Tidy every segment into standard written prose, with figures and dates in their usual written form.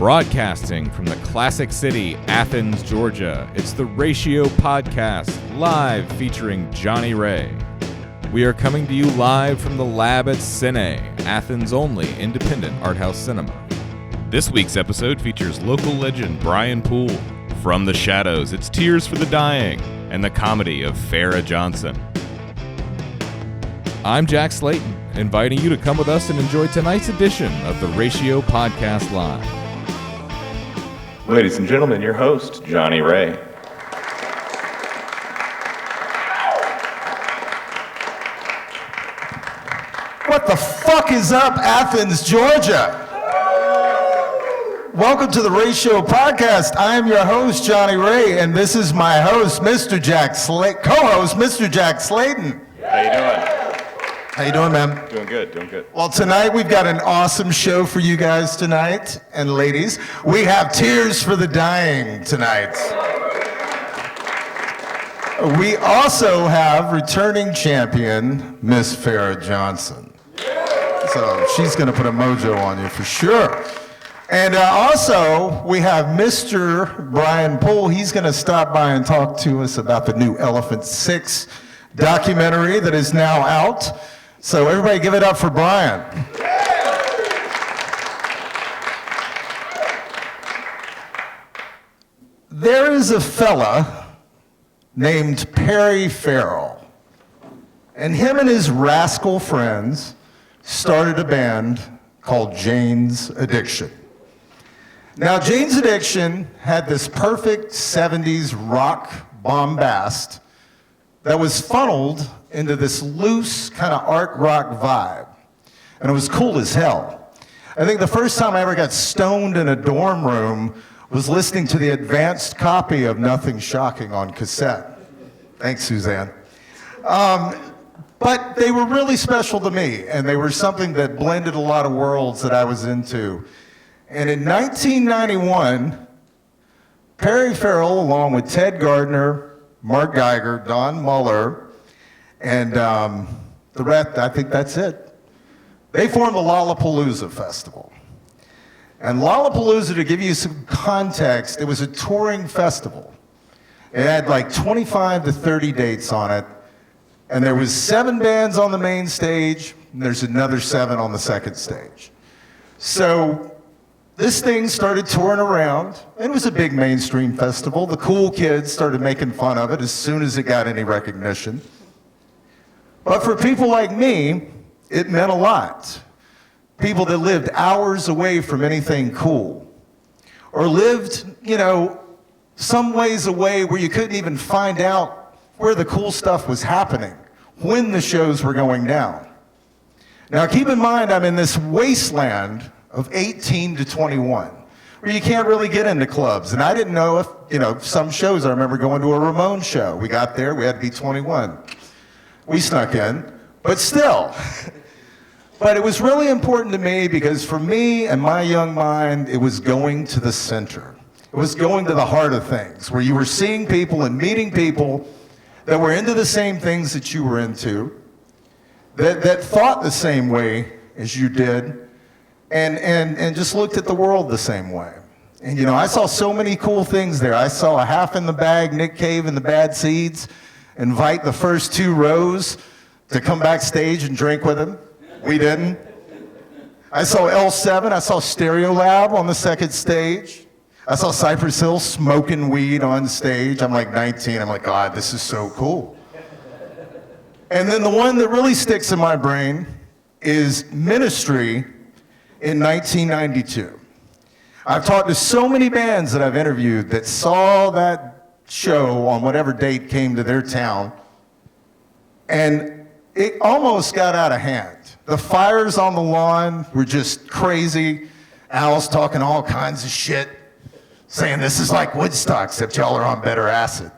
Broadcasting from the classic city, Athens, Georgia, it's the Ratio Podcast, live featuring Johnny Ray. We are coming to you live from the Lab at Cine, Athens' only independent art house cinema. This week's episode features local legend Bryan Poole. From the Shadows, it's Tears for the Dying, and the comedy of Farrah Johnson. I'm Jack Slayton, inviting you to come with us and enjoy tonight's edition of the Ratio Podcast Live. Ladies and gentlemen, your host, Johnny Ray. What the fuck is up, Athens, Georgia? Welcome to the Ratio Podcast. I am your host, Johnny Ray, and this is my host, co-host, Mr. Jack Slayton. How you doing? How you doing, man? Doing good. Well, tonight we've got an awesome show for you guys tonight, and ladies. We have Tears for the Dying tonight. We also have returning champion, Miss Farrah Johnson. So she's going to put a mojo on you for sure. And also, we have Mr. Bryan Poole. He's going to stop by and talk to us about the new Elephant 6 documentary that is now out. So everybody give it up for Bryan. There is a fella named Perry Farrell, and him and his rascal friends started a band called Jane's Addiction. Now, Jane's Addiction had this perfect 70s rock bombast that was funneled into this loose kind of art rock vibe. And it was cool as hell. I think the first time I ever got stoned in a dorm room was listening to the advanced copy of Nothing Shocking on cassette. Thanks, Suzanne. But they were really special to me, and they were something that blended a lot of worlds that I was into. And in 1991, Perry Farrell, along with Ted Gardner, Mark Geiger, Don Muller, and the rest, I think that's it. They formed the Lollapalooza Festival. And Lollapalooza, to give you some context, it was a touring festival. It had like 25 to 30 dates on it. And there was 7 bands on the main stage, and there's another 7 on the second stage. So this thing started touring around. It was a big mainstream festival. The cool kids started making fun of it as soon as it got any recognition. But for people like me, it meant a lot. People that lived hours away from anything cool, or lived, some ways away where you couldn't even find out where the cool stuff was happening when the shows were going down. Now keep in mind, I'm in this wasteland of 18 to 21, where you can't really get into clubs. And I didn't know if, some shows, I remember going to a Ramones show. We got there, we had to be 21. We snuck in, but still. But it was really important to me because for me and my young mind, it was going to the center. It was going to the heart of things, where you were seeing people and meeting people that were into the same things that you were into, that thought the same way as you did, and just looked at the world the same way. And I saw so many cool things there. I saw a Half in the Bag, Nick Cave and the Bad Seeds invite the first 2 rows to come backstage and drink with him. We didn't. I saw L7, I saw Stereolab on the second stage. I saw Cypress Hill smoking weed on stage. I'm like 19, I'm like, God, this is so cool. And then the one that really sticks in my brain is Ministry in 1992. I've talked to so many bands that I've interviewed that saw that show on whatever date came to their town, and it almost got out of hand. The fires on the lawn were just crazy. Al's talking all kinds of shit, saying this is like Woodstock, except y'all are on better acid.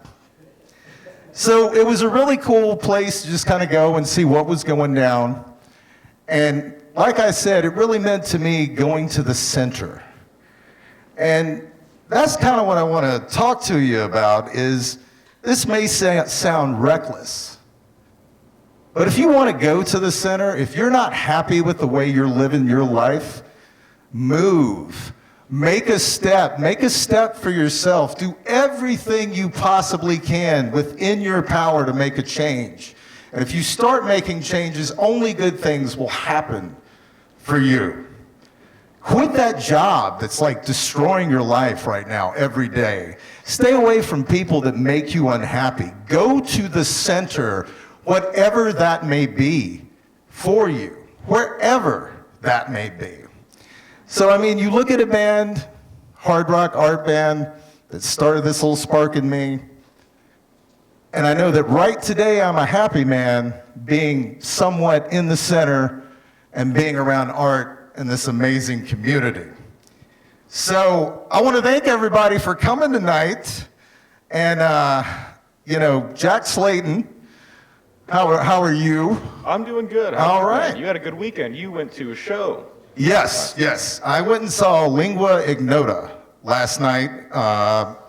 So it was a really cool place to just kind of go and see what was going down. And like I said, it really meant to me going to the center. And that's kind of what I want to talk to you about. Is this may sound reckless, but if you want to go to the center, if you're not happy with the way you're living your life, move. Make a step for yourself. Do everything you possibly can within your power to make a change. And if you start making changes, only good things will happen for you. Quit that job that's like destroying your life right now every day. Stay away from people that make you unhappy. Go to the center, whatever that may be for you, wherever that may be. So, I mean, you look at a band, hard rock art band, that started this little spark in me, and I know that right today I'm a happy man being somewhat in the center and being around art in this amazing community. So, I want to thank everybody for coming tonight, and, Jack Slayton, how are you? I'm doing good. All right. You had a good weekend. You went to a show. Yes. I went and saw Lingua Ignota last night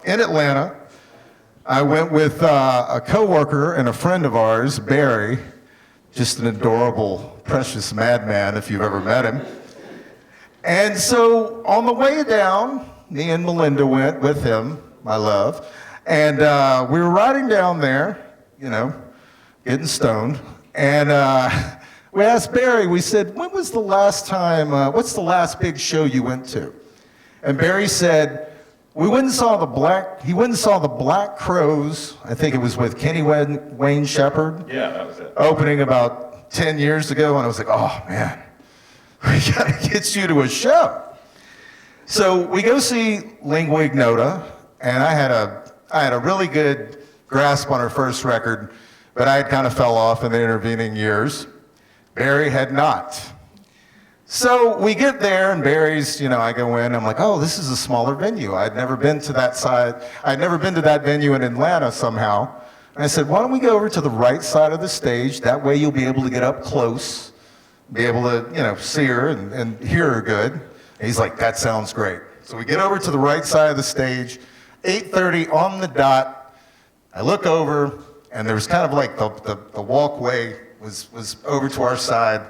in Atlanta. I went with a coworker and a friend of ours, Barry, just an adorable, precious madman if you've ever met him. And so on the way down, me and Melinda went with him, my love, and we were riding down there, getting stoned, and we asked Barry, we said, when was the last time, what's the last big show you went to? And Barry said, he went and saw the Black Crowes, I think it was with Kenny Wayne Shepherd. Yeah, that was it. Opening about 10 years ago, and I was like, oh man, we gotta get you to a show. So we go see Lingua Ignota, and I had a really good grasp on her first record, but I had kind of fell off in the intervening years. Barry had not. So we get there, and Barry's, I go in, I'm like, oh, this is a smaller venue. I'd never been to that side. I'd never been to that venue in Atlanta somehow. And I said, why don't we go over to the right side of the stage? That way you'll be able to get up close, be able to, see her and hear her good. And he's like, that sounds great. So we get over to the right side of the stage, 8:30 on the dot. I look over, and there was kind of like the walkway was over to our side,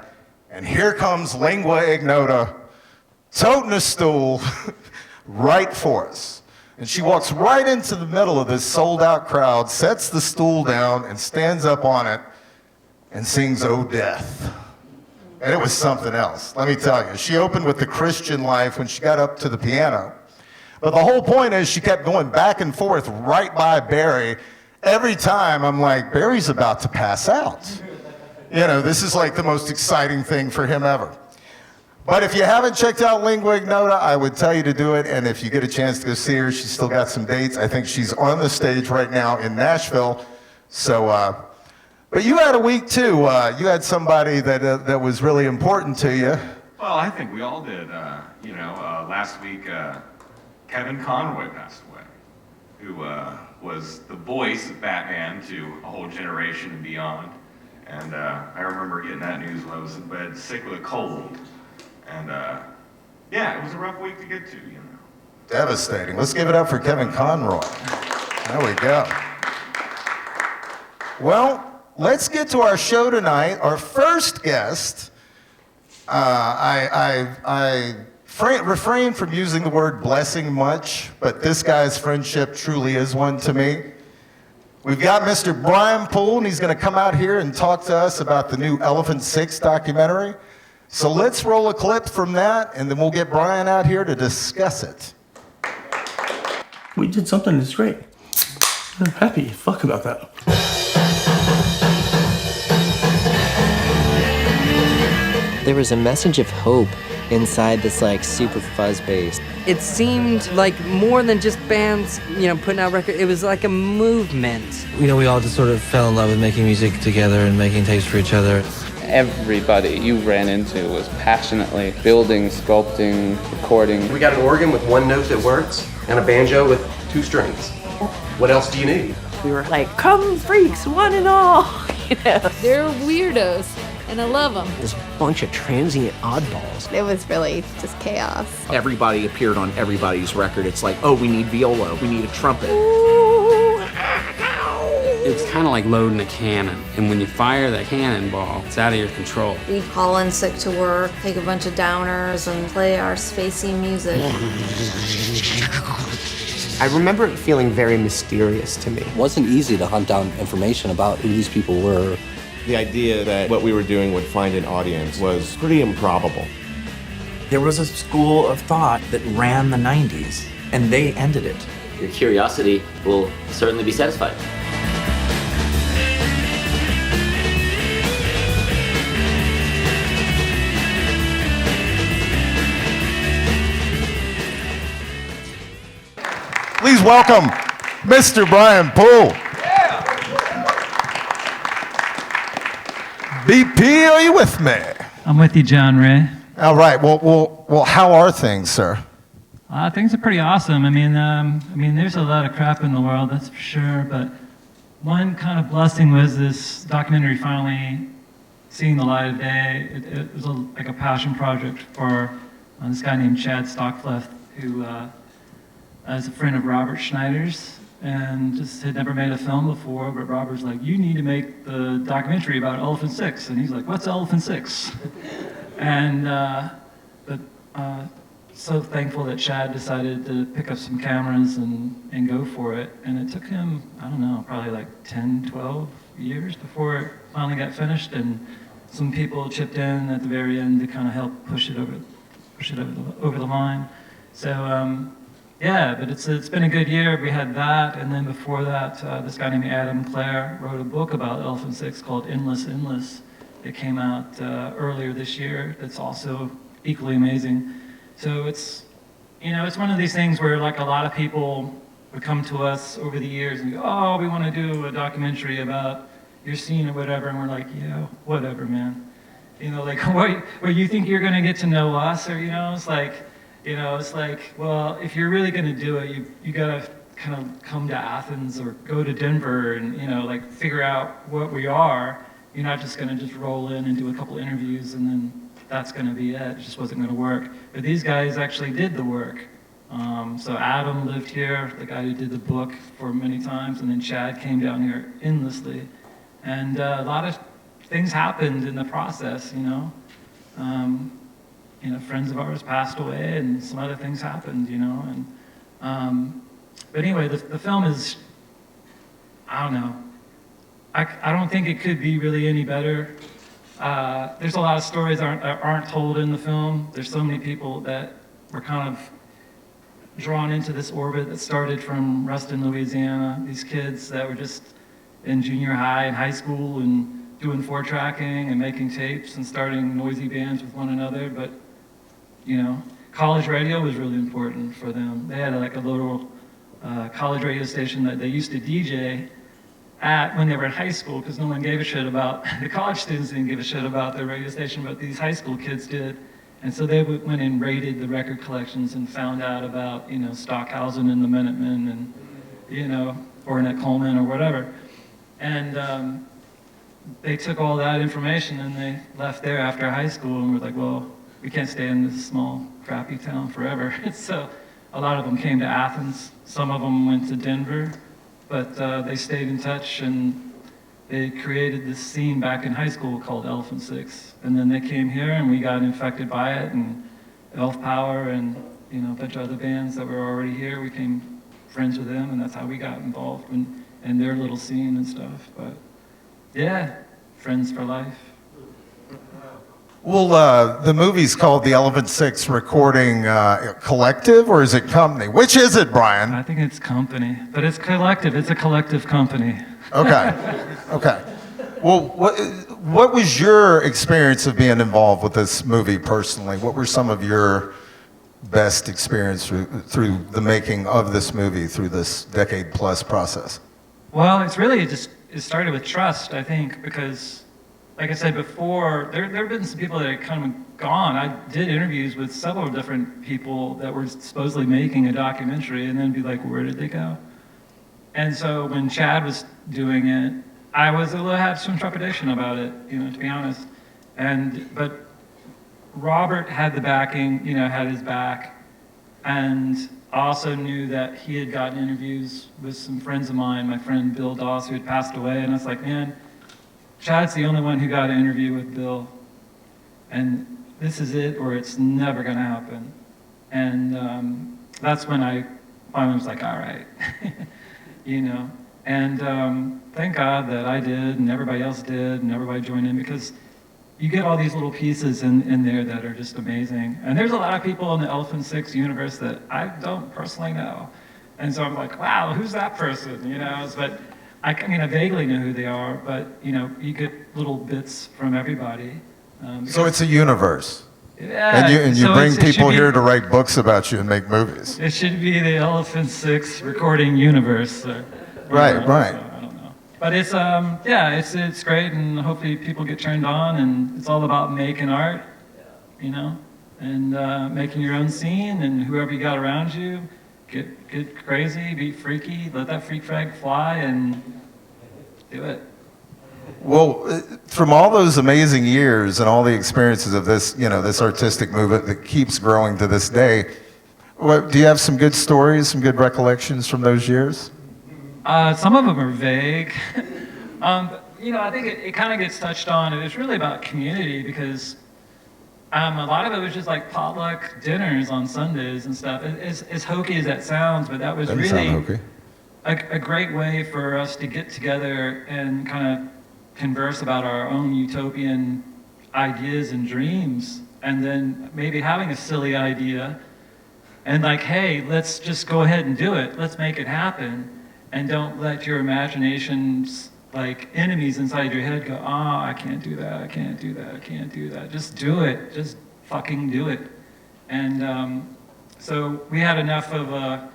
and here comes Lingua Ignota, toting a stool right for us. And she walks right into the middle of this sold-out crowd, sets the stool down, and stands up on it, and sings "Oh Death." And it was something else, let me tell you. She opened with "The Christian Life" when she got up to the piano. But the whole point is she kept going back and forth right by Barry. Every time I'm like, Barry's about to pass out. This is like the most exciting thing for him ever. But if you haven't checked out Lingua Ignota, I would tell you to do it. And if you get a chance to go see her, she's still got some dates. I think she's on the stage right now in Nashville. So, but you had a week too. You had somebody that was really important to you. Well, I think we all did. Last week, Kevin Conroy passed away, who was the voice of Batman to a whole generation and beyond. And I remember getting that news when I was in bed, sick with a cold. And it was a rough week to get to, Devastating. Let's give it up for Kevin Conroy. There we go. Well, let's get to our show tonight. Our first guest, I refrain from using the word blessing much, but this guy's friendship truly is one to me. We've got Mr. Bryan Poole, and he's going to come out here and talk to us about the new Elephant 6 documentary. So let's roll a clip from that, and then we'll get Bryan out here to discuss it. We did something that's great. I'm happy. Fuck about that. There was a message of hope inside this super fuzz bass. It seemed like more than just bands, putting out records. It was like a movement. We all just sort of fell in love with making music together and making tapes for each other. Everybody you ran into was passionately building, sculpting, recording. We got an organ with one note that works and a banjo with 2 strings. What else do you need? We were like, come freaks, one and all. They're weirdos, and I love them. This bunch of transient oddballs. It was really just chaos. Everybody appeared on everybody's record. It's like, oh, we need viola, we need a trumpet. Ooh, ow. It's kind of like loading a cannon, and when you fire that cannonball, it's out of your control. We'd call in sick to work, take a bunch of downers, and play our spacey music. I remember it feeling very mysterious to me. It wasn't easy to hunt down information about who these people were. The idea that what we were doing would find an audience was pretty improbable. There was a school of thought that ran the 90s, and they ended it. Your curiosity will certainly be satisfied. Please welcome Mr. Bryan Poole. BP, are you with me? I'm with you, John Ray. All right. Well, how are things, sir? Things are pretty awesome. I mean, there's a lot of crap in the world, that's for sure. But one kind of blessing was this documentary finally seeing the light of day. It was like a passion project for this guy named Chad Stockfleth, who is a friend of Robert Schneider's, and just had never made a film before. But Robert's like, "You need to make the documentary about Elephant Six," and he's like, "What's Elephant Six?" And so thankful that Chad decided to pick up some cameras and go for it. And it took him, I don't know, probably like 10, 12 years before it finally got finished. And some people chipped in at the very end to kind of help push it over the line. So yeah, but it's been a good year. We had that, and then before that, this guy named Adam Clare wrote a book about Elephant Six called Endless. It came out earlier this year. That's also equally amazing. So it's one of these things where like a lot of people would come to us over the years and go, "Oh, we want to do a documentary about your scene or whatever," and we're like, "Yeah, whatever, man." Like what you think you're gonna get to know us, or it's like, well, if you're really gonna do it, you gotta kind of come to Athens or go to Denver and like figure out what we are. You're not just gonna just roll in and do a couple interviews and then that's going to be it. It just wasn't going to work. But these guys actually did the work. So Adam lived here, the guy who did the book for many times, and then Chad came down here endlessly. And a lot of things happened in the process, friends of ours passed away, and some other things happened, but anyway, the film is, I don't know. I don't think it could be really any better. There's a lot of stories that aren't told in the film. There's so many people that were kind of drawn into this orbit that started from Ruston, Louisiana. These kids that were just in junior high and high school and doing 4-tracking and making tapes and starting noisy bands with one another. But, college radio was really important for them. They had like a little college radio station that they used to DJ at when they were in high school, because no one gave a shit about, the college students didn't give a shit about their radio station, but these high school kids did. And so they went and raided the record collections and found out about, Stockhausen and the Minutemen and, Ornette Coleman or whatever. And they took all that information and they left there after high school and were like, well, we can't stay in this small, crappy town forever. So a lot of them came to Athens. Some of them went to Denver. But they stayed in touch and they created this scene back in high school called Elephant Six. And then they came here and we got infected by it, and Elf Power and a bunch of other bands that were already here, we became friends with them, and that's how we got involved in their little scene and stuff. But yeah, friends for life. Well, the movie's called the Elephant Six Recording Collective, or is it company? Which is it, Bryan? I think it's company, but it's collective. It's a collective company. Okay. Well, what was your experience of being involved with this movie personally? What were some of your best experience through the making of this movie, through this decade-plus process? Well, it started with trust, I think, because like I said before, there have been some people that are kind of gone. I did interviews with several different people that were supposedly making a documentary and then be like, where did they go? And so when Chad was doing it, I had some trepidation about it, to be honest. But Robert had the backing, had his back. And I also knew that he had gotten interviews with some friends of mine, my friend Bill Doss, who had passed away, and I was like, man, Chad's the only one who got an interview with Bill, and this is it, or it's never going to happen. And that's when I finally was like, all right, you know. And thank God that I did, and everybody else did, and everybody joined in, because you get all these little pieces in there that are just amazing. And there's a lot of people in the Elephant Six universe that I don't personally know. And so I'm like, wow, who's that person? You know, but I vaguely know who they are, but you know, you get little bits from everybody. So it's a universe. Yeah. And you so bring it should people be- here to write books about you and make movies. It should be the Elephant Six recording universe. Right. So I don't know. But it's it's great, and hopefully people get turned on, and it's all about making art, you know, and making your own scene, and whoever you got around you, get crazy, be freaky, let that freak flag fly, and do it. Well, from all those amazing years and all the experiences of this, you know, this artistic movement that keeps growing to this day, do you have some good stories, some good recollections from those years? Some of them are vague. But, you know, I think it kind of gets touched on, and it's really about community, because a lot of it was just like potluck dinners on Sundays and stuff. As hokey as that sounds, but that was Doesn't really sound hokey. a great way for us to get together and kind of converse about our own utopian ideas and dreams, and then maybe having a silly idea and like, hey, let's just go ahead and do it. Let's make it happen. And don't let your imaginations, like enemies inside your head, go, I can't do that, I can't do that, I can't do that. Just do it. Just fucking do it. And so we had enough of a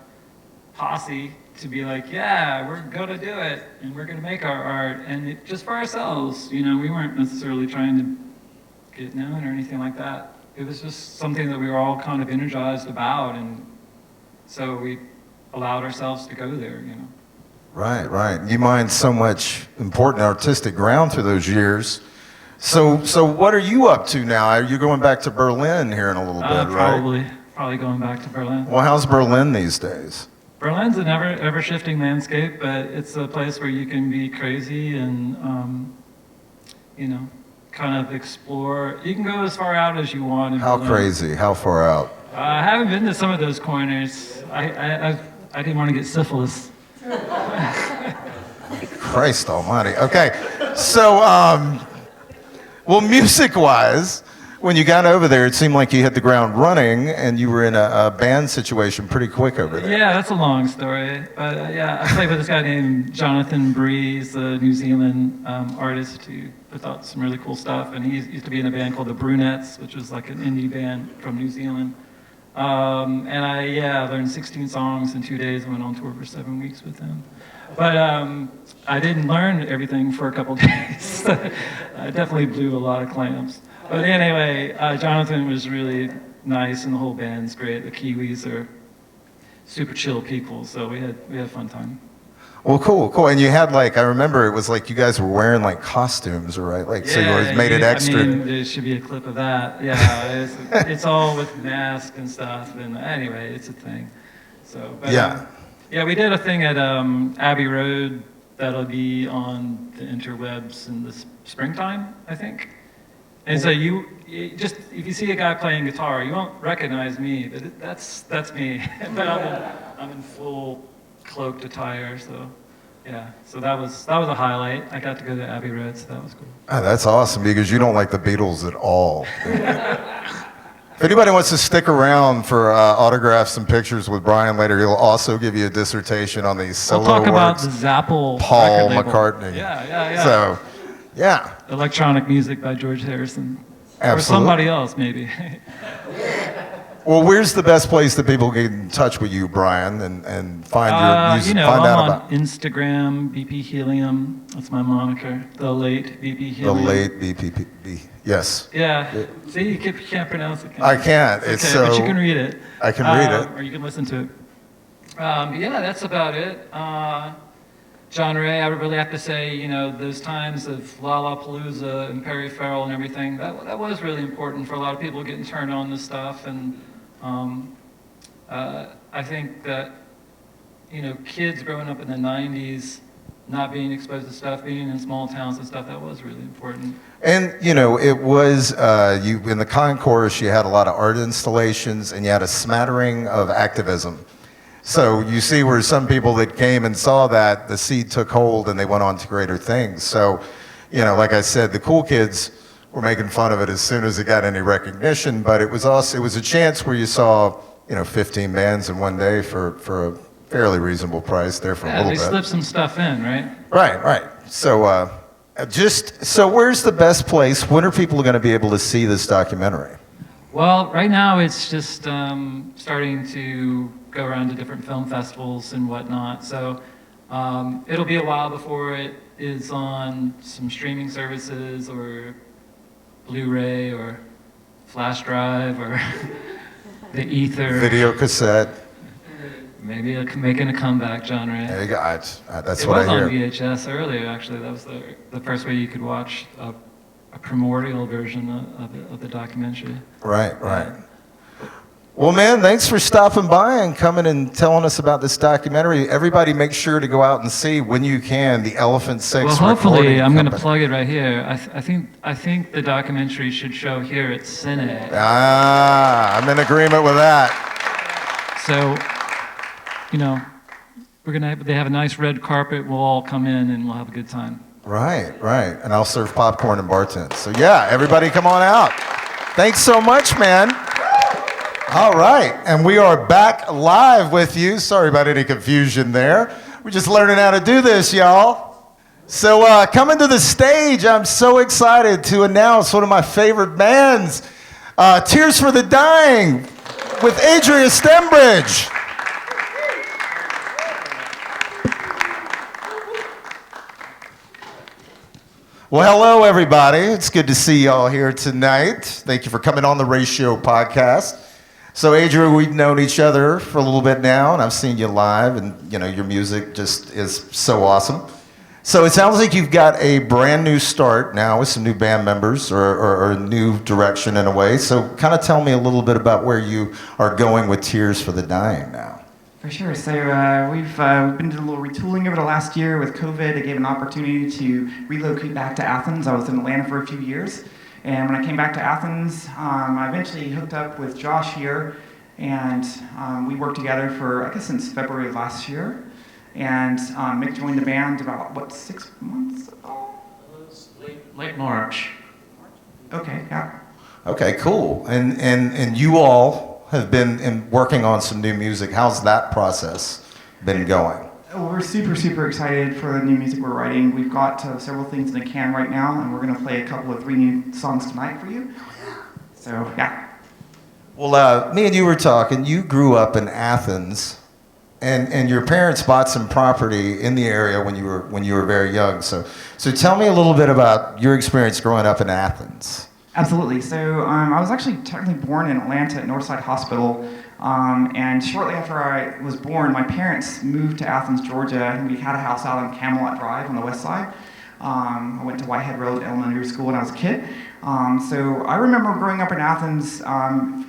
posse to be like, yeah, we're going to do it, and we're going to make our art, and just for ourselves. You know, we weren't necessarily trying to get known or anything like that. It was just something that we were all kind of energized about, and so we allowed ourselves to go there, you know. Right. You mined so much important artistic ground through those years. So what are you up to now? You're going back to Berlin here in a little bit, right? Probably going back to Berlin. Well, how's Berlin these days? Berlin's an ever-shifting landscape, but it's a place where you can be crazy and, you know, kind of explore. You can go as far out as you want. How crazy? How far out? I haven't been to some of those corners. I didn't want to get syphilis. Christ almighty. Okay, so, well, music-wise, when you got over there, it seemed like you hit the ground running, and you were in a band situation pretty quick over there. Yeah, that's a long story. But yeah, I played with this guy named Jonathan Bree. He's a New Zealand artist who puts out some really cool stuff. And he used to be in a band called the Brunettes, which was like an indie band from New Zealand. And I learned 16 songs in 2 days and went on tour for 7 weeks with him. But I didn't learn everything for a couple days. I definitely blew a lot of clamps. But anyway, Jonathan was really nice, and the whole band's great. The Kiwis are super chill people, so we had a fun time. Well, cool. And you had I remember it was like you guys were wearing costumes, right? So you always made it extra. I mean, there should be a clip of that. Yeah, it's all with masks and stuff. And anyway, it's a thing. So, but, yeah, we did a thing at Abbey Road that'll be on the interwebs in the springtime, I think. And so you just, if you see a guy playing guitar, you won't recognize me, but that's me. But I'm in full cloaked attire, so yeah. So that was a highlight. I got to go to Abbey Road, so that was cool. Oh, that's awesome, because you don't like the Beatles at all. If anybody wants to stick around for autographs and pictures with Bryan later, he'll also give you a dissertation on these solo We'll talk about works. the Zapple Paul record label. McCartney. Yeah. So, yeah. Electronic music by George Harrison. Absolutely. Or somebody else, maybe. Well, where's the best place that people get in touch with you, Bryan, and find your music? You know, find I'm out on about Instagram, BP Helium. That's my moniker. The late BP Helium. the late BP. Yes. Yeah. See, you can't pronounce it. I can't. It's okay, so. But you can read it. I can read it. Or you can listen to it. Yeah, that's about it. John Ray, I would really have to say, you know, those times of Lollapalooza and Perry Farrell and everything, that was really important for a lot of people getting turned on to stuff. And I think that, kids growing up in the 90s, not being exposed to stuff, being in small towns and stuff, that was really important. And, it was, in the concourse, you had a lot of art installations and you had a smattering of activism. So you see where some people that came and saw that, the seed took hold and they went on to greater things. So, like I said, the cool kids were making fun of it as soon as it got any recognition, but it was a chance where you saw, 15 bands in one day for a fairly reasonable price there for a little bit. They slipped some stuff in, right? Right. So, so where's the best place? When are people going to be able to see this documentary? Well, right now it's just starting to go around to different film festivals and whatnot. So it'll be a while before it is on some streaming services or Blu-ray or flash drive or the ether. Video cassette. Maybe making a comeback, John Ray. There you go. That's what I hear. It was on VHS earlier, actually. That was the first way you could watch a primordial version of the documentary. Right. Well, man, thanks for stopping by and coming and telling us about this documentary. Everybody make sure to go out and see, when you can, the Elephant Six. Well, hopefully, I'm going to plug it right here. I think the documentary should show here at Cine. I'm in agreement with that. So, they have a nice red carpet. We'll all come in and we'll have a good time. Right. And I'll serve popcorn and bartend. So yeah, everybody come on out. Thanks so much, man. All right, and we are back live with you. Sorry about any confusion there. We're just learning how to do this, y'all. So coming to the stage, I'm so excited to announce one of my favorite bands, Tears for the Dying, with Adria Stembridge. Well, hello, everybody. It's good to see y'all here tonight. Thank you for coming on the Ratio Podcast. So, Adria, we've known each other for a little bit now, and I've seen you live, and, your music just is so awesome. So it sounds like you've got a brand new start now with some new band members or a new direction in a way. So kind of tell me a little bit about where you are going with Tears for the Dying now. For sure. So we've been doing a little retooling over the last year with COVID. It gave an opportunity to relocate back to Athens. I was in Atlanta for a few years. And when I came back to Athens, I eventually hooked up with Josh here. And we worked together for, I guess, since February of last year. And Mick joined the band about, 6 months ago? Late March. Okay, yeah. Okay, cool. And you all have been working on some new music. How's that process been going? We're super, super excited for the new music we're writing. We've got several things in the can right now, and we're going to play a couple of 3 new songs tonight for you. So, yeah. Well, me and you were talking. You grew up in Athens, and your parents bought some property in the area when you were very young. So tell me a little bit about your experience growing up in Athens. Absolutely. So I was actually technically born in Atlanta at Northside Hospital, and shortly after I was born, my parents moved to Athens, Georgia, and we had a house out on Camelot Drive on the west side. I went to Whitehead Road Elementary School when I was a kid. So I remember growing up in Athens,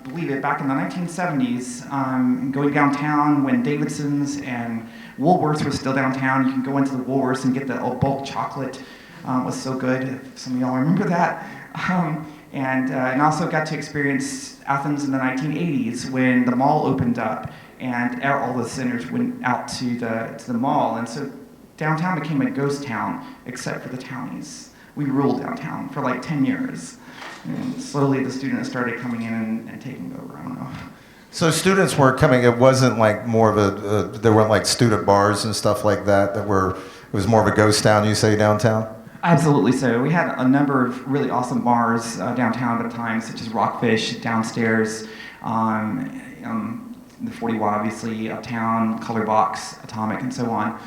believe it, back in the 1970s, going downtown when Davidson's and Woolworths were still downtown. You can go into the Woolworths and get the bulk chocolate. It was so good, if some of y'all remember that. And also got to experience Athens in the 1980s when the mall opened up and all the centers went out to the mall. And so downtown became a ghost town, except for the townies. We ruled downtown for like 10 years. And slowly the students started coming in and taking over. I don't know. So students were coming, it wasn't like more of there weren't like student bars and stuff like that it was more of a ghost town, you say, downtown? Absolutely. So we had a number of really awesome bars downtown at the time, such as Rockfish downstairs, the 40 Watt, obviously, Uptown, Color Box, Atomic, and so on.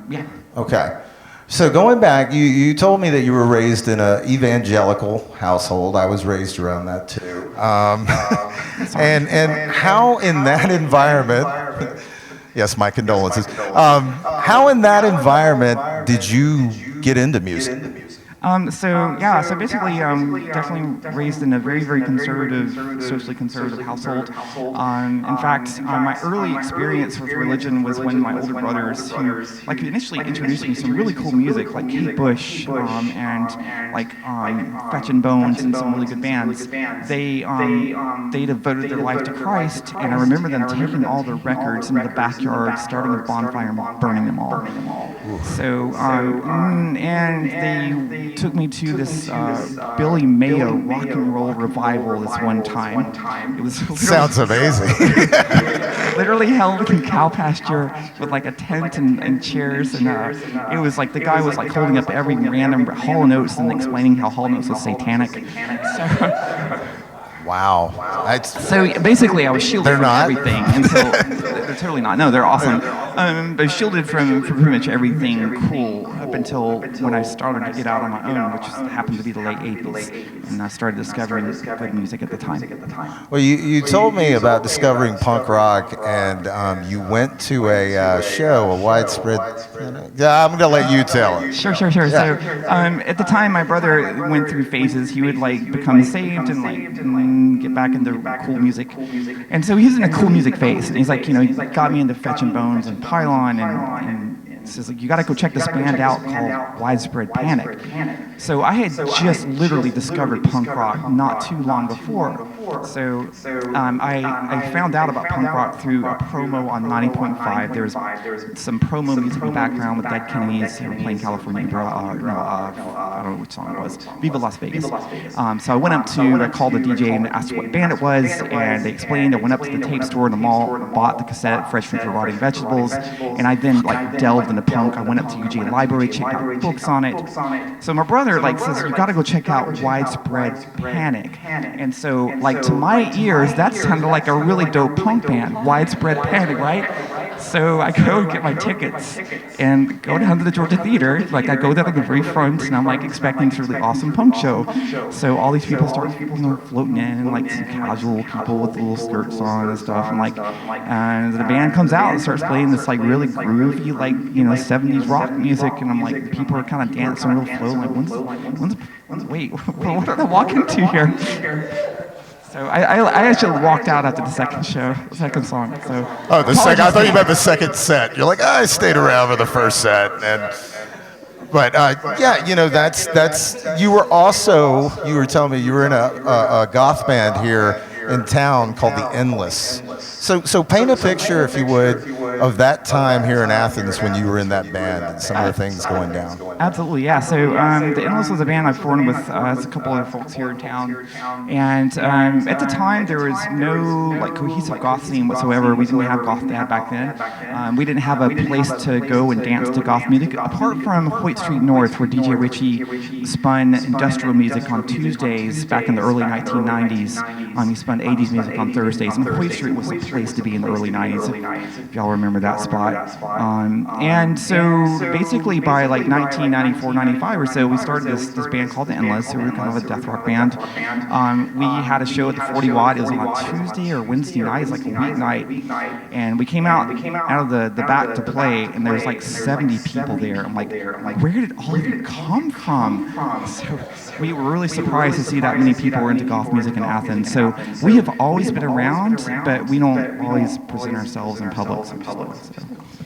Yeah. Okay. So going back, you told me that you were raised in an evangelical household. I was raised around that too. And how in that environment, yes, my condolences. How in that environment did you get into music? So basically, definitely raised in a very, very conservative, socially conservative household. In fact, my early experience with religion was when my older brothers, who like initially introduced me to some really cool music, like Kate Bush and like Fetch and Bones and some really good bands. They devoted their life to Christ, and I remember them taking all their records into the backyard, starting a bonfire, and burning them all. So and they took me to this Billy Mayo rock and roll revival this one time. It was sounds amazing. Literally held in cow pasture with like a tent and chairs, and it was like the guy was like holding up every random Hall & Oates and explaining how Hall & Oates was satanic. Wow. So basically, I was shielded from everything until they're totally not. No, they're awesome. But shielded from pretty much everything cool up until when I started to get out on my own, which happened to be the late 80s, and I started discovering good music at the time. Well, you told me about discovering punk rock, and you went to a show, a widespread. Yeah, I'm gonna let you tell it. Sure. Yeah. So at the time, my brother went through phases. He would like become saved and like get back into cool music, and so he was in a cool music phase. And he's like, he got me into Fetch and Bones and Pylon, and says like, you got to go check this band out called Widespread Panic. So I had just literally discovered punk rock not too long before. So I found out about punk rock through a promo on 90.5. There was some promo music in the background with Dead Kennedys who were playing California Girl. I don't know which song it was. Viva Las Vegas. So I went up to, I called the DJ and asked what band it was, and they explained. I went up to the tape store in the mall, bought the cassette, Fresh Fruit for Rotting Vegetables, and I then like delved into punk. I went up to UJ Library, checked out books on it. So my brother like says, you got to go check out Widespread Panic. And so like to my ears, that sounded like a really dope punk band, Widespread Panic, right? So I go get my tickets and go down to the Georgia Theater. Like I go down to the very front, and I'm like expecting this really awesome punk show. So all these people start, floating in, like some casual people with little skirts on and stuff. And the band comes out and starts playing this like really groovy, like 70s rock music, and I'm like, people are kind of dancing real slow. Like, wait, what did I walk into here? So I actually walked out after the second song. So the second. I thought you meant the second set. You're like, I stayed around for the first set, but that's. You were telling me you were in a goth band here in town called the Endless. So paint a picture, if you would, of that time here in Athens when you were in that band and some of the things going down. Absolutely, yeah. So the Endless was a band I formed with a couple of folks here in town, and at the time there was no like cohesive goth scene whatsoever. We didn't have goth dad back then. We didn't have a place to go and dance to goth music apart from Hoyt Street North, where DJ Ritchie spun industrial music on Tuesdays back in the early 1990s. He spun 80s music on Thursdays, and Hoyt Street was the place to be in the early 90s, if y'all remember that spot. And so basically by like 1994, 95 or so, we started this band called The Endless. So we were kind of a death rock band. We had a show at the 40 Watt. It was on a Tuesday or Wednesday night. It was like a weeknight. And we came out of the back to play, and there was like 70 people there. I'm like, where did all of you come from? So we were really surprised to see that many people were into goth music in Athens. So we have always been around, but we don't always present ourselves in public.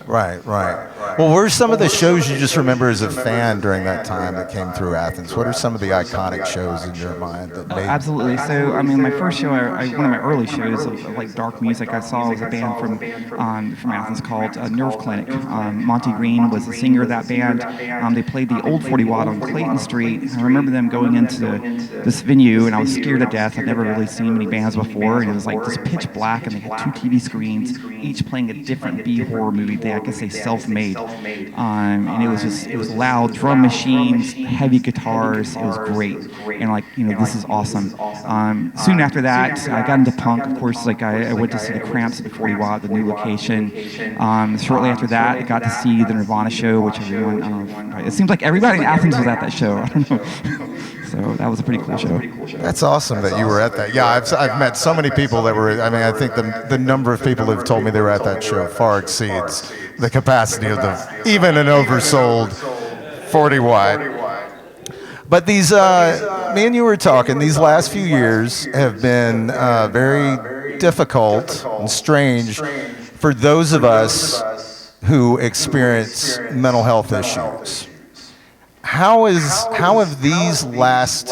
Right. Well, what are some of the shows you just remember as a fan during that time that came through Athens? What are some of the iconic shows in your mind that made? Absolutely. So, my first show, one of my early shows of like dark music I saw was a band from Athens called Nerve Clinic. Monty Green was the singer of that band. They played the old 40 Watt on Clayton Street. I remember them going into this venue, and I was scared to death. I'd never really seen many bands before, and it was like this pitch black, and they had 2 TV screens, each playing a different B horror movie. I guess they self-made, and it was loud drum machines, heavy guitars. It was great, and this is awesome. Soon after that, I got into punk. Of course, I went to see the Cramps at the 40 Watt, the new location. Shortly after that, I got to see the Nirvana show, which it seems like everybody in Athens was at that show. I don't know. So that was a pretty cool show. That's awesome that you were at that. Yeah, I've met so many people that were. I think the number of people who've told me they were at that show far exceeds the capacity of even an oversold 40 Watt. But these, me and you were talking, these last few years have been very difficult and strange for those of us who experience mental health issues. How have these last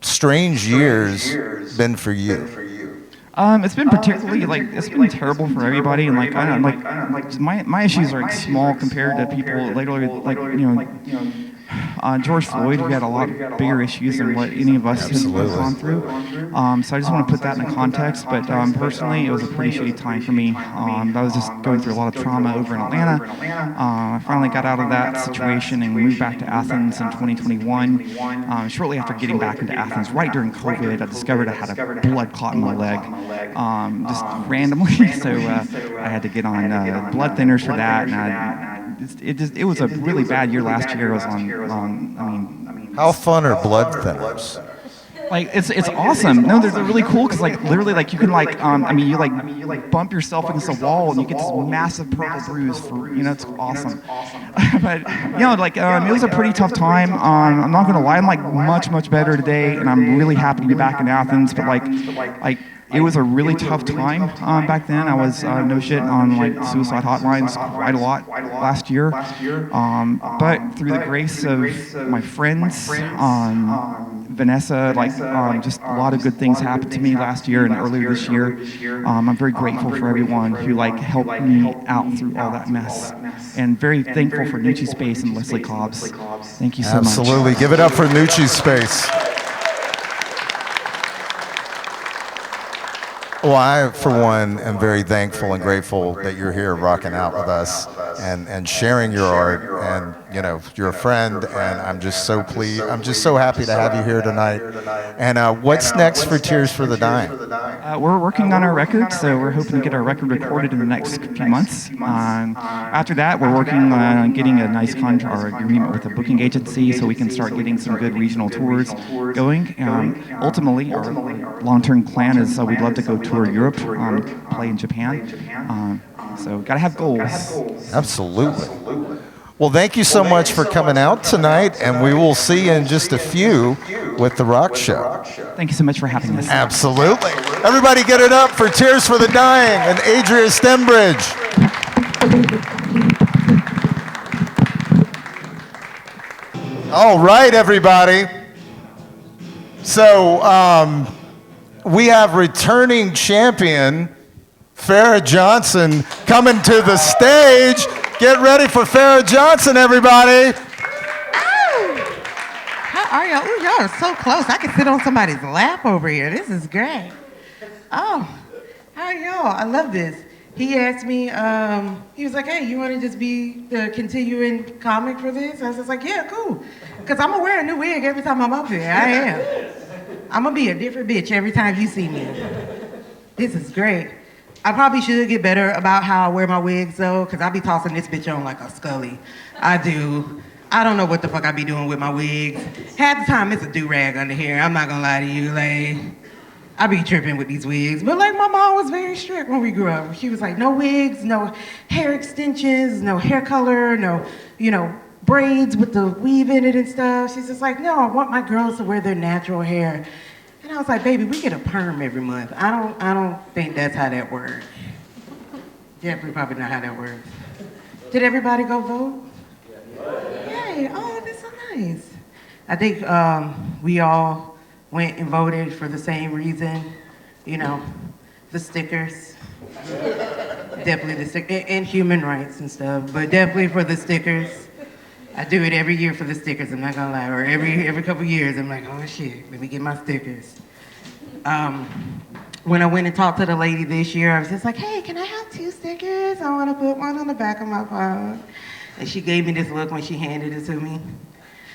strange years been for you? It's been particularly it's been terrible for everybody, and I don't my issues are small compared to people literally George Floyd, who had a lot bigger issues than what any of us have gone through. So I just want to put that in context. But personally, it was a pretty shitty time for me. I was just going through a lot of trauma over in Atlanta. I finally got out of that situation and moved back to Athens in 2021. Shortly after getting back into Athens, right during COVID, I discovered I had a blood clot in my leg, just randomly. So I had to get on blood thinners for that, and it was a really bad year last year. I was on how fun are blood thinners? It's awesome. No, they're really cool because literally you can you bump yourself against a wall and you get this massive purple bruise for it's awesome. But it was a pretty tough time. I'm not gonna lie, I'm much better today, and I'm really happy to be back in Athens. But it was a really tough time back then. I was no shit on suicide hotlines quite a lot last year. But through the grace of my friends, Vanessa, just a lot of good things happened to me last year and earlier this year. I'm very grateful for everyone who helped me out through all that mess, and very thankful for Nucci Space and Leslie Cobbs. Thank you so much. Absolutely, give it up for Nucci Space. Well, I, for one, am very thankful and grateful that you're here rocking out with us and sharing your art. And, you're a friend, and I'm just so pleased. I'm just so happy to have you here tonight. And what's next for Tears for the Dying? We're working on our record, so we're hoping to get our record recorded in the next few months. After that, we're working on getting a nice agreement with a booking agency so we can start getting some good regional tours going. Ultimately, our long-term plan is we'd love to go tour Europe, play in Japan. So got to have goals. Absolutely. Well, thank you so much for coming out tonight, and we will see you in just a few with The Rock Show. Thank you so much for having us. Absolutely. Everybody get it up for Tears for the Dying and Adria Stembridge. All right, everybody. So we have returning champion Farrah Johnson coming to the stage. Get ready for Farrah Johnson, everybody. How are y'all? Ooh, y'all are so close. I can sit on somebody's lap over here. This is great. Oh, how are y'all? I love this. He asked me, he was like, hey, you want to just be the continuing comic for this? I was just like, yeah, cool. Because I'm going to wear a new wig every time I'm up here. I am. I'm going to be a different bitch every time you see me. This is great. I probably should get better about how I wear my wigs, though, because I be tossing this bitch on like a Scully. I do. I don't know what the fuck I be doing with my wigs. Half the time, it's a do-rag under here. I'm not gonna lie to you. I be tripping with these wigs. But, my mom was very strict when we grew up. She was like, no wigs, no hair extensions, no hair color, no, braids with the weave in it and stuff. She's just like, no, I want my girls to wear their natural hair. And I was like, baby, we get a perm every month. I don't think that's how that works. Definitely probably not how that works. Did everybody go vote? Yay, oh, that's so nice. I think we all went and voted for the same reason, the stickers. Definitely the stickers, and human rights and stuff, but definitely for the stickers. I do it every year for the stickers, I'm not gonna lie, or every couple years, I'm like, oh shit, let me get my stickers. When I went and talked to the lady this year, I was just like, hey, can I have 2 stickers? I wanna put one on the back of my phone. And she gave me this look when she handed it to me.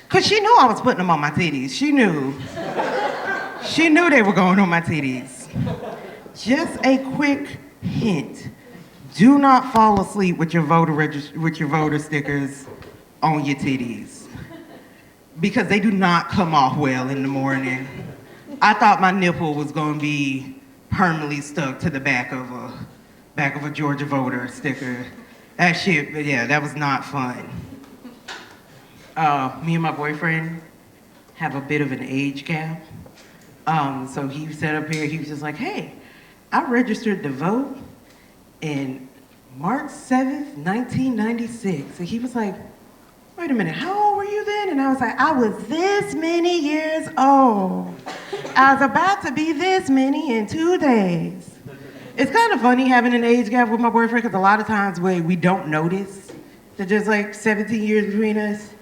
Cause she knew I was putting them on my titties, she knew. She knew they were going on my titties. Just a quick hint, do not fall asleep with your voter stickers on your titties, because they do not come off well in the morning. I thought my nipple was gonna be permanently stuck to the back of a Georgia voter sticker. That shit, yeah, that was not fun. Me and my boyfriend, have a bit of an age gap. So he sat up here, he was just like, hey, I registered to vote in March 7th, 1996. And he was like, wait a minute, how old were you then? And I was like, I was this many years old. I was about to be this many in 2 days. It's kind of funny having an age gap with my boyfriend because a lot of times we don't notice that there's like 17 years between us.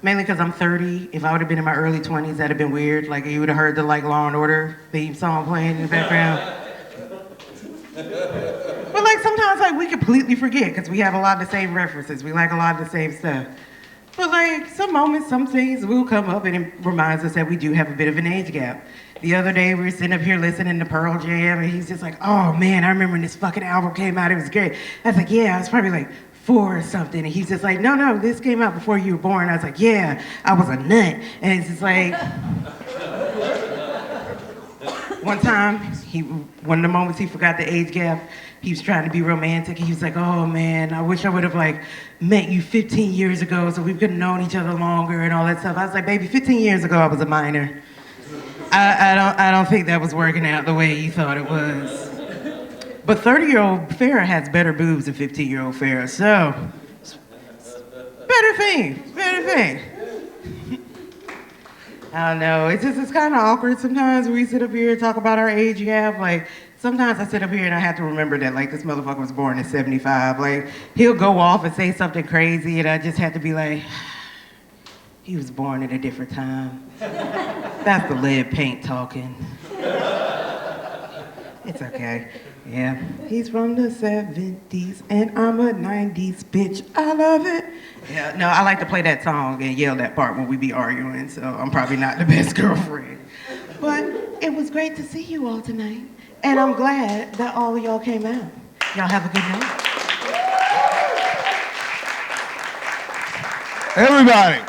Mainly because I'm 30. If I would have been in my early 20s, that'd have been weird. Like you would have heard the like Law and Order theme song playing in the background. But like sometimes like we completely forget because we have a lot of the same references. We like a lot of the same stuff. But like some moments, some things will come up and it reminds us that we do have a bit of an age gap. The other day we were sitting up here listening to Pearl Jam and he's just like, oh man, I remember when this fucking album came out, it was great. I was like, yeah, I was probably like 4 or something. And he's just like, no, this came out before you were born. I was like, yeah, I was a nut. And it's just like, one time, one of the moments he forgot the age gap, he was trying to be romantic. He was like, oh man, I wish I would have like met you 15 years ago so we could have known each other longer and all that stuff. I was like, baby, 15 years ago I was a minor. I don't think that was working out the way you thought it was. But 30-year-old Farrah has better boobs than 15-year-old Farrah, so better thing. I don't know, it's kind of awkward sometimes when we sit up here and talk about our age gap. Like, sometimes I sit up here and I have to remember that, like, this motherfucker was born in 75. Like, he'll go off and say something crazy and I just have to be like, he was born at a different time. That's the lead paint talking. It's okay. Yeah, he's from the 70s and I'm a 90s bitch. I love it. Yeah, no, I like to play that song and yell that part when we be arguing, so I'm probably not the best girlfriend. But it was great to see you all tonight, and I'm glad that all of y'all came out. Y'all have a good night. Everybody,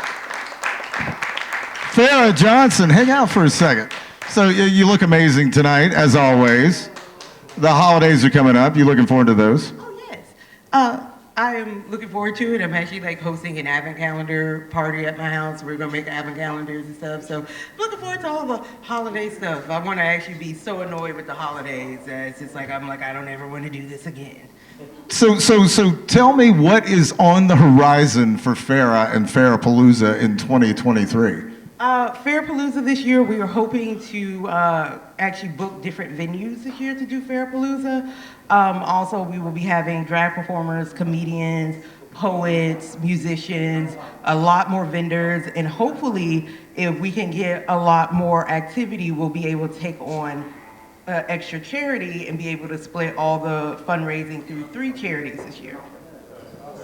Farrah Johnson, hang out for a second. So you look amazing tonight, as always. The holidays are coming up. You looking forward to those? Oh, yes. I am looking forward to it. I'm actually like hosting an advent calendar party at my house. We're gonna make advent calendars and stuff. So looking forward to all the holiday stuff. I want to actually be so annoyed with the holidays that it's just like, I'm like, I don't ever want to do this again. So tell me what is on the horizon for Farrah and Farrahpalooza in 2023? Farrahpalooza this year, we are hoping to actually book different venues this year to do Farrahpalooza. Also, we will be having drag performers, comedians, poets, musicians, a lot more vendors, and hopefully, if we can get a lot more activity, we'll be able to take on extra charity and be able to split all the fundraising through 3 charities this year.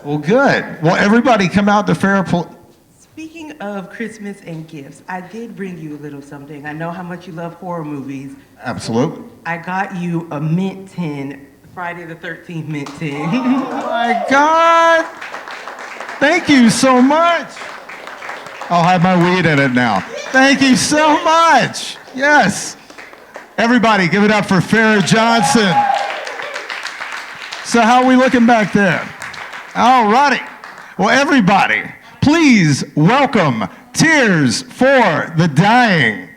Well, good. Well, everybody come out to Farrahpalooza. Speaking of Christmas and gifts, I did bring you a little something. I know how much you love horror movies. Absolutely. I got you a mint tin, Friday the 13th mint tin. Oh my God! Thank you so much. I'll have my weed in it now. Thank you so much. Yes. Everybody, give it up for Farrah Johnson. So how are we looking back there? All righty. Well, everybody, please welcome Tears for the Dying.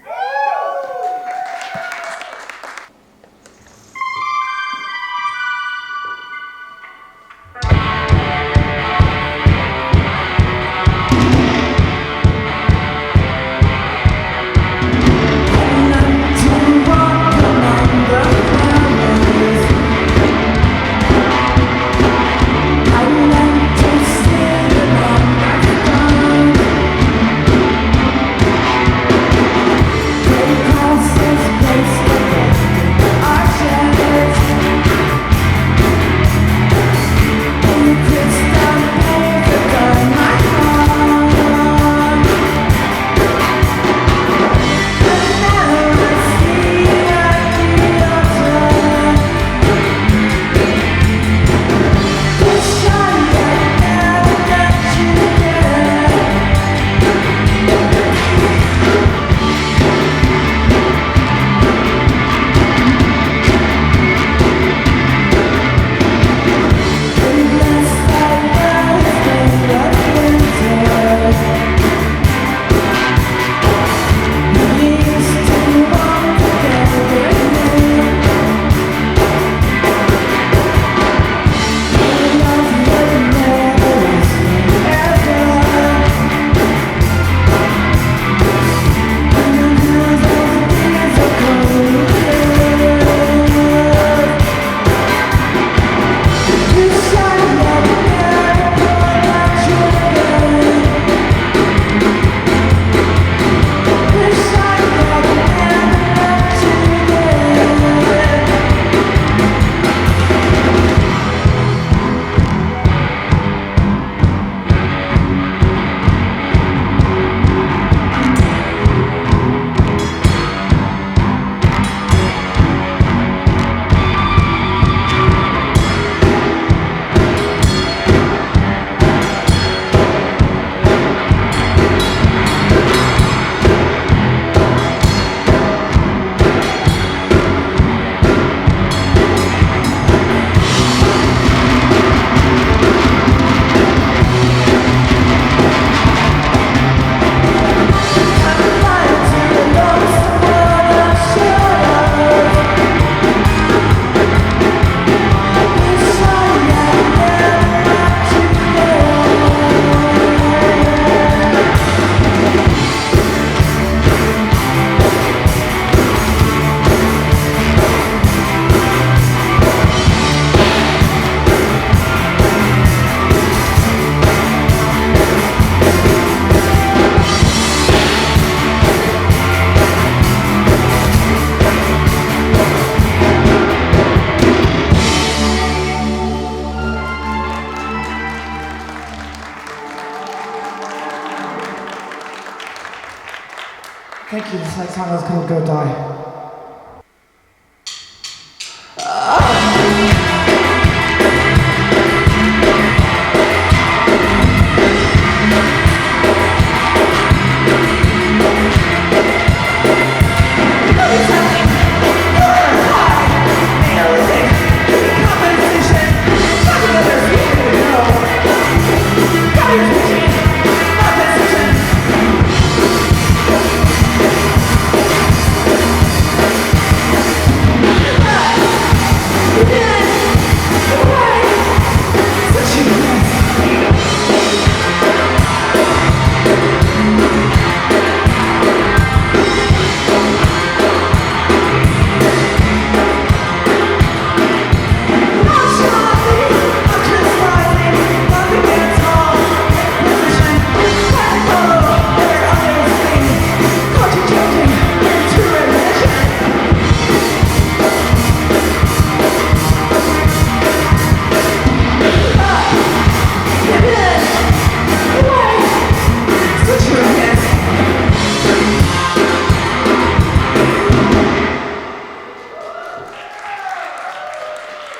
This next song is called Go Die.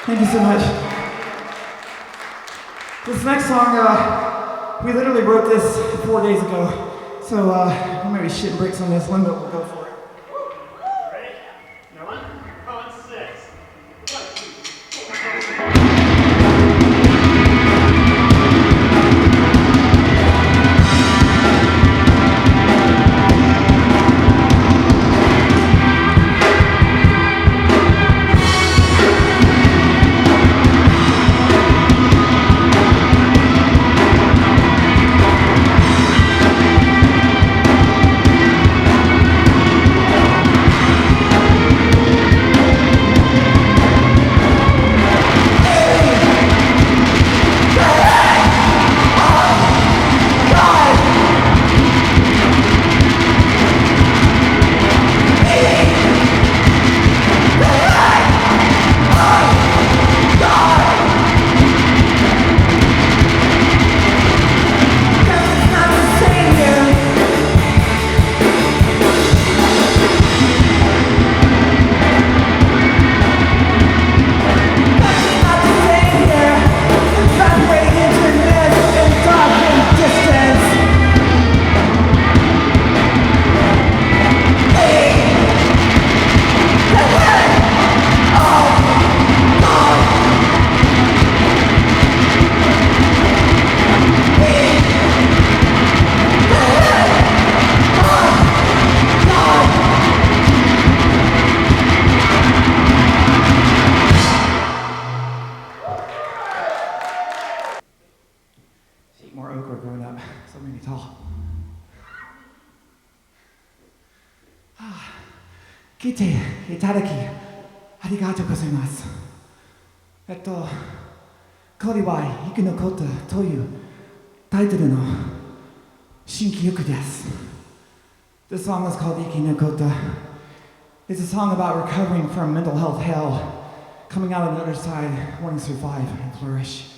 Thank you so much. This next song, we literally wrote this 4 days ago, so I'm gonna be shitting bricks on this one, but we'll go for it. More okra growing up, so many tall. 来ていただきありがとうございます。これは生き残ったというタイトルの新曲です。This song is called 生き残った. It's a song about recovering from mental health hell, coming out on the other side, wanting to survive and flourish.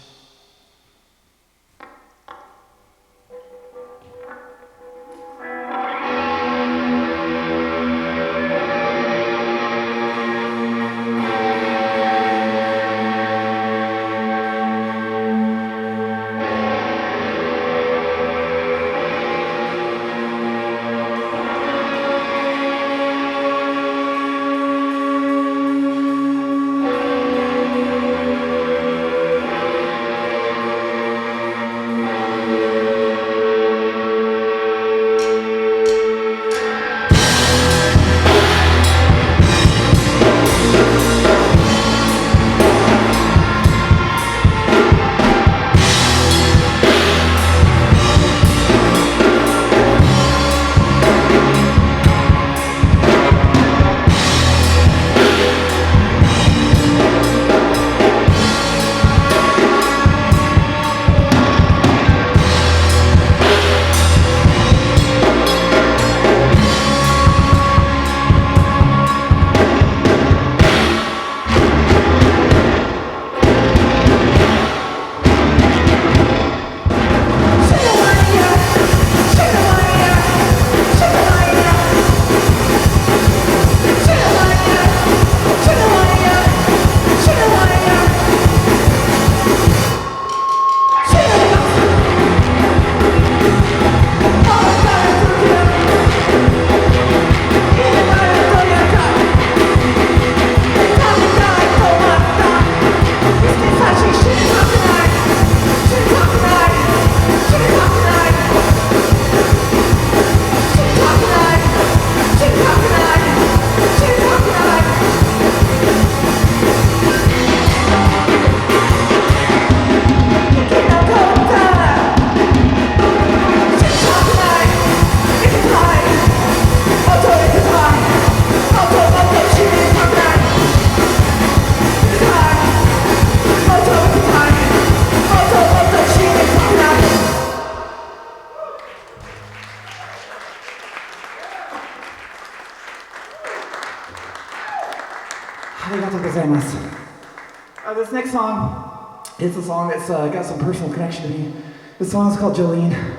This next song is a song that's got some personal connection to me. This song is called Jolene.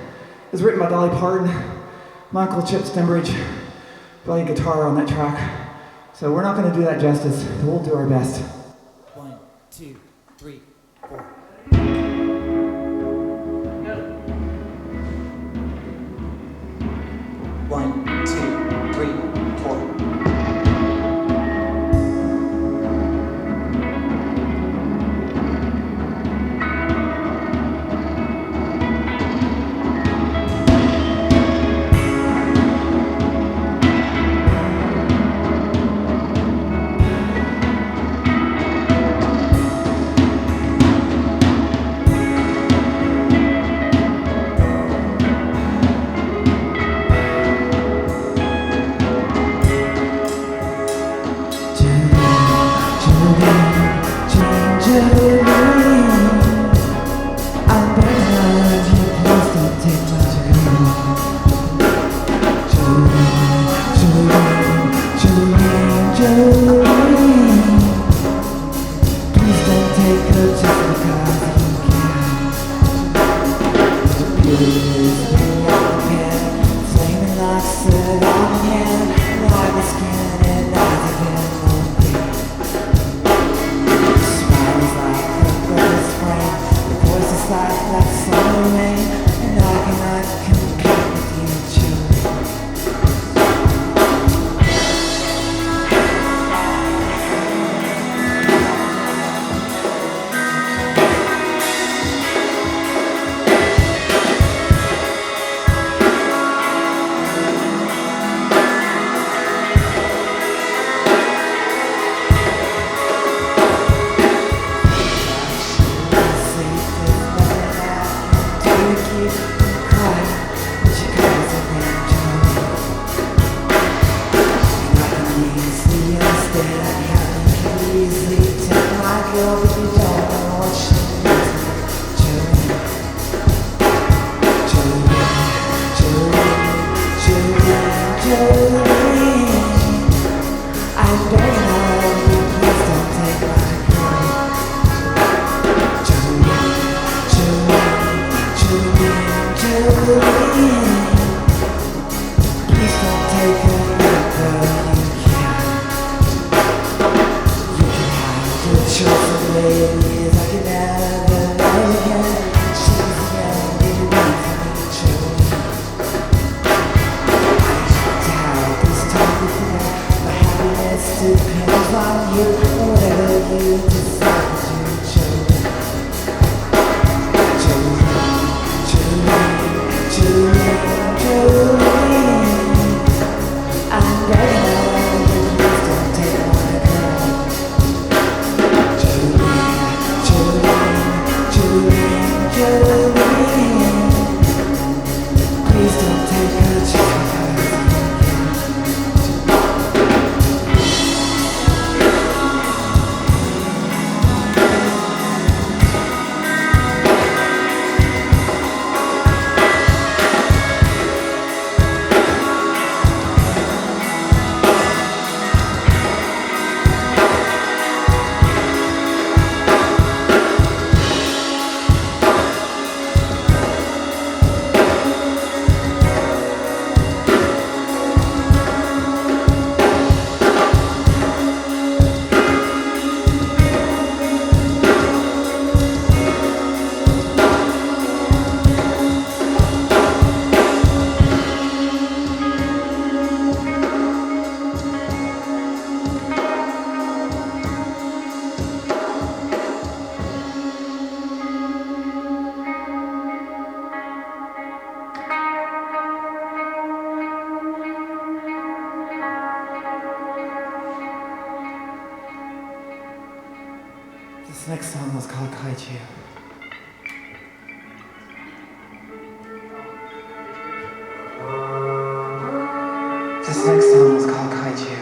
It's written by Dolly Parton. My uncle Chip Stembridge played guitar on that track. So we're not going to do that justice, but we'll do our best. 1, 2, 3, 4. One, two, three, four. This next song was called Kaiju. This next song was called Kaiju.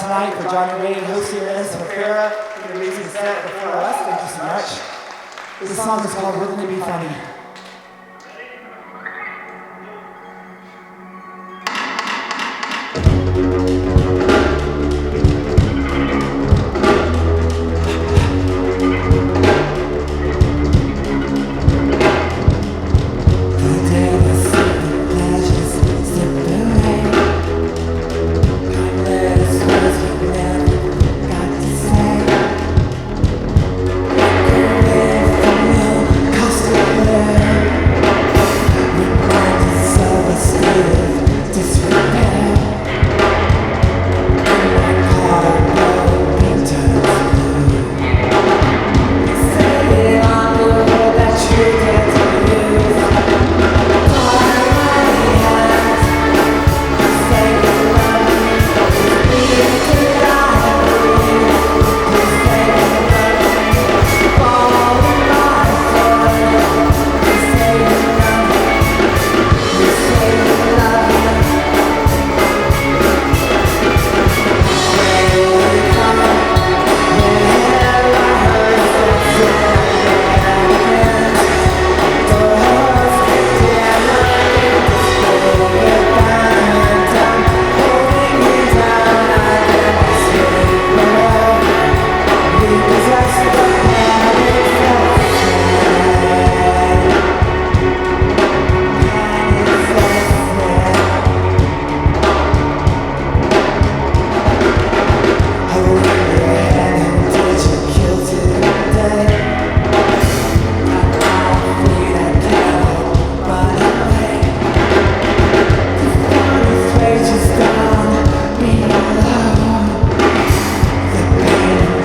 tonight for Johnny Ray hosting us and Farrah. An amazing set before us. Thank you so much. This song is called We're Gonna Be Funny.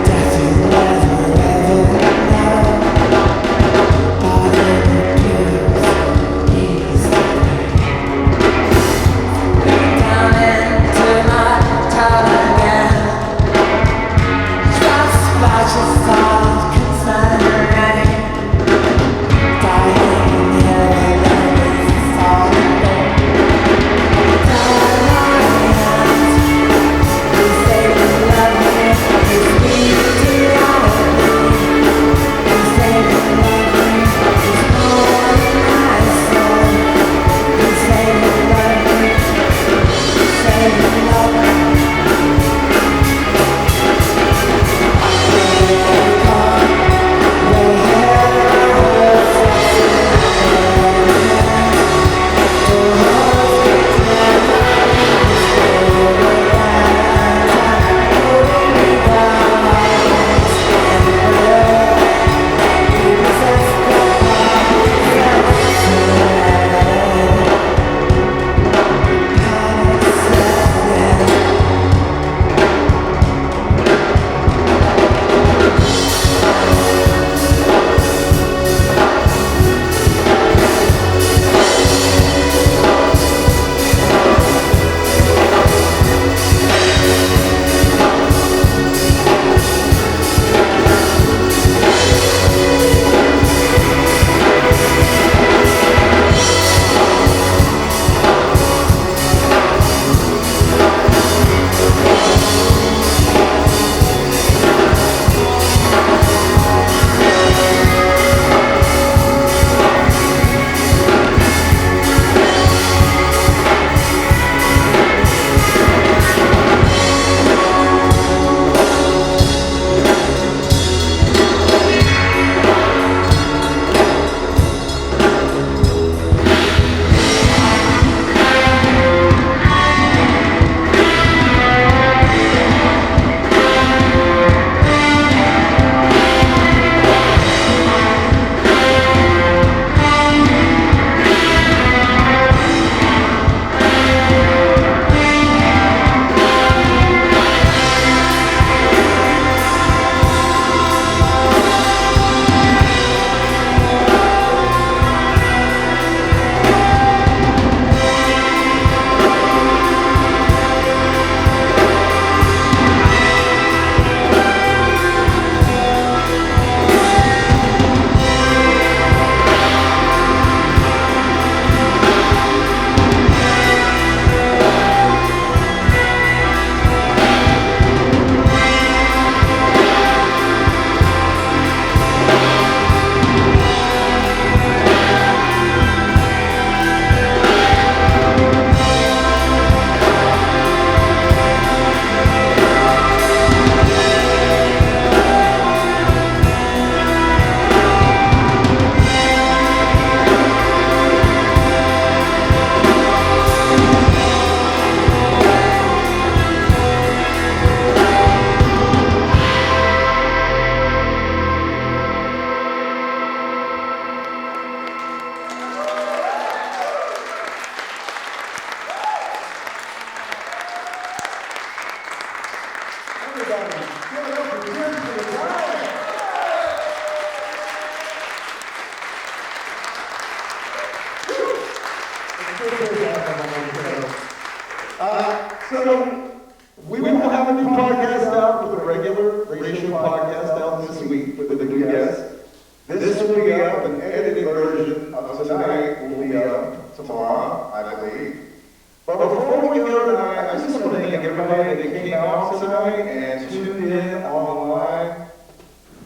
Death you left.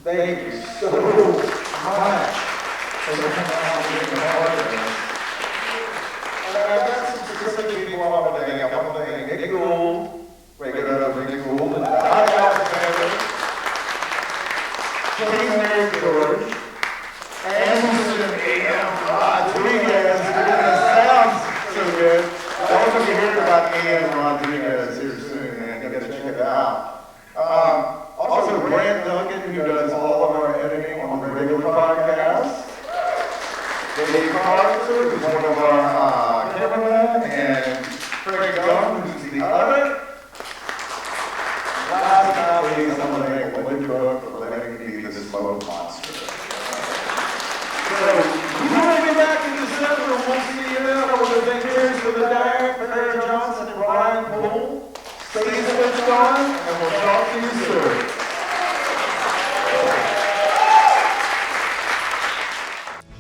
Thank you so much for coming out and being a part of this. I've got some specific people I want to thank. I want to thank Nick Gould, wake it up for Nick Gould, and Donnie Alexander, James Mary George, and Mr. A.M. Rodriguez. It sounds so good. I want you to hear about A.M. Rodriguez here soon, man. You got to check it out. Also, Grant Duncan, who does all of our editing on the regular podcast. Dave Carter, who's one of our cameramen, and Craig Dunn, who's the other. Last but not least, I'm going to thank Linda for letting me be this smoke monster. So, we will be back in December. We'll see you then. I want to thank cheers for the Darren Johnson and Bryan Poole. Stay switched on, and we'll talk to you soon.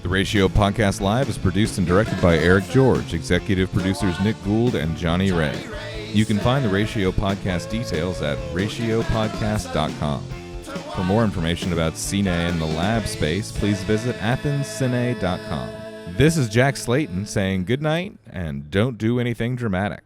The Ratio Podcast Live is produced and directed by Eric George, executive producers Nick Gould and Johnny Ray. You can find the Ratio Podcast details at ratiopodcast.com. For more information about Cine and the lab space, please visit athenscine.com. This is Jack Slayton saying good night and don't do anything dramatic.